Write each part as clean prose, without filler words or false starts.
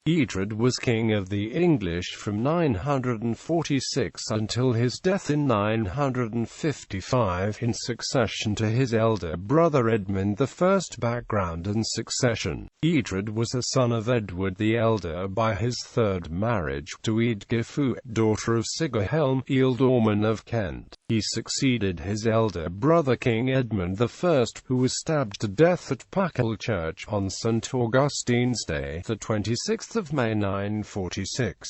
Eadred was king of the English from 946 until his death in 955, in succession to his elder brother Edmund I. Background and succession. Eadred was a son of Edward the Elder by his third marriage to Eadgifu, daughter of Sigurhelm Ealdorman of Kent. He succeeded his elder brother King Edmund I, who was stabbed to death at Puckle Church on St. Augustine's Day, the 26th of May 946.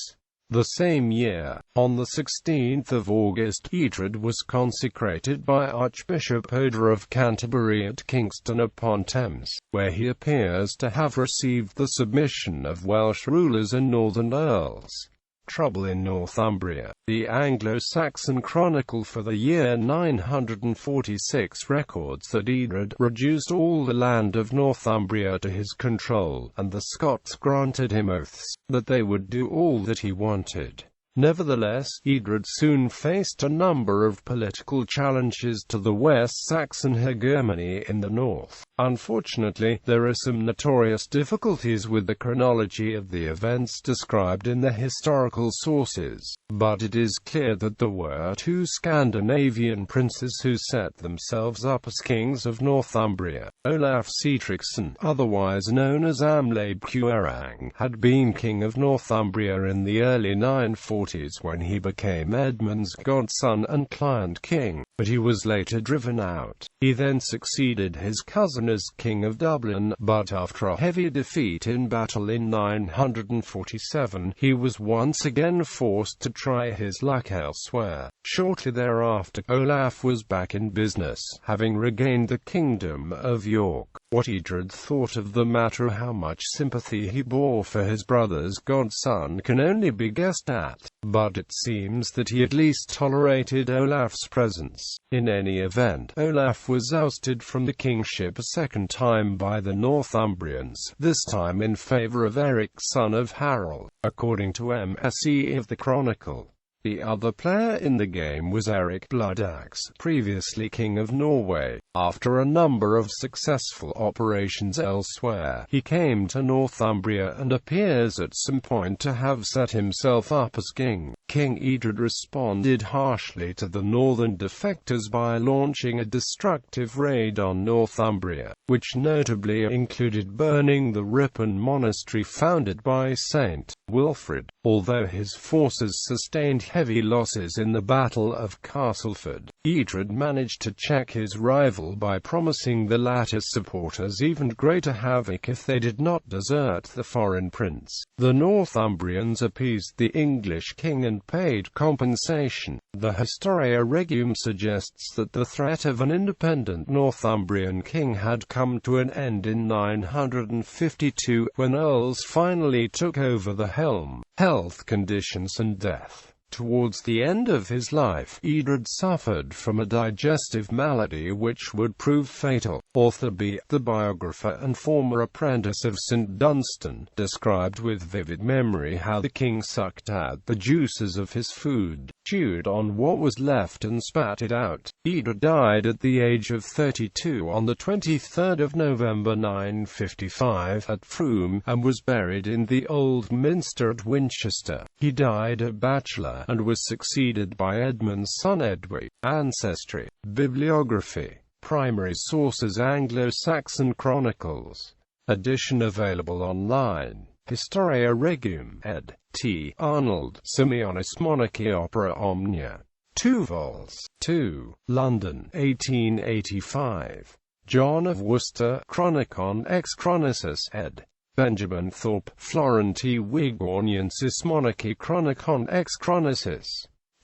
The same year, on the 16th of August, Eadred was consecrated by Archbishop Oda of Canterbury at Kingston upon Thames, where he appears to have received the submission of Welsh rulers and northern earls. Trouble in Northumbria. The Anglo-Saxon Chronicle for the year 946 records that Eadred reduced all the land of Northumbria to his control, and the Scots granted him oaths that they would do all that he wanted. Nevertheless, Eadred soon faced a number of political challenges to the West Saxon hegemony in the north. Unfortunately, there are some notorious difficulties with the chronology of the events described in the historical sources, but it is clear that there were two Scandinavian princes who set themselves up as kings of Northumbria. Olaf Sihtricsson, otherwise known as Amlab Cuarang, had been king of Northumbria in the early 940s when he became Edmund's godson and client king, but he was later driven out. He then succeeded his cousin as king of Dublin, but after a heavy defeat in battle in 947, he was once again forced to try his luck elsewhere. Shortly thereafter, Olaf was back in business, having regained the kingdom of York. What Eadred thought of the matter, how much sympathy he bore for his brother's godson, can only be guessed at, but it seems that he at least tolerated Olaf's presence. In any event, Olaf was ousted from the kingship a second time by the Northumbrians, this time in favour of Eric, son of Harald, according to MSE of the Chronicle. The other player in the game was Eric Bloodaxe, previously king of Norway. After a number of successful operations elsewhere, he came to Northumbria and appears at some point to have set himself up as king. King Eadred responded harshly to the northern defectors by launching a destructive raid on Northumbria, which notably included burning the Ripon monastery founded by Saint Wilfrid. Although his forces sustained heavy losses in the Battle of Castleford, Eadred managed to check his rival by promising the latter's supporters even greater havoc if they did not desert the foreign prince. The Northumbrians appeased the English king and paid compensation. The Historia Regum suggests that the threat of an independent Northumbrian king had come to an end in 952, when earls finally took over the helm. Health conditions and death. Towards the end of his life, Eadred suffered from a digestive malady which would prove fatal. Author B. the biographer and former apprentice of St. Dunstan, described with vivid memory how the king sucked out the juices of his food, chewed on what was left and spat it out. Eadred died at the age of 32 on the 23rd of November 955 at Frome, and was buried in the Old Minster at Winchester. He died a bachelor, and was succeeded by Edmund's son Edwy. Ancestry. Bibliography. Primary sources: Anglo-Saxon Chronicles. Edition available online. Historia Regum, ed. T. Arnold, Simeonis Monarchy Opera Omnia. 2 vols. 2. London, 1885. John of Worcester, Chronicon ex Chronicis, ed. Benjamin Thorpe, Florenti Wigorniensis Monarchy Chronicon ex Chronicis.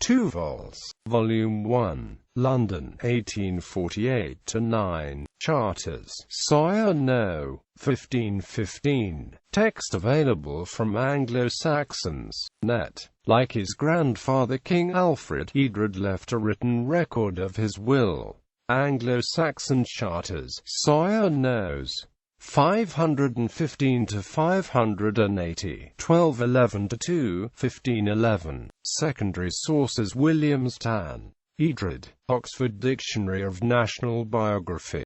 2 vols. Volume 1. London, 1848-9. Charters. Sawyer No. 1515. Text available from Anglo-Saxons. Net. Like his grandfather King Alfred, Eadred left a written record of his will. Anglo-Saxon Charters. Sawyer Nos. 515 to 580, 1211 to 2, 1511. Secondary sources: Williams Tan, Eadred, Oxford Dictionary of National Biography.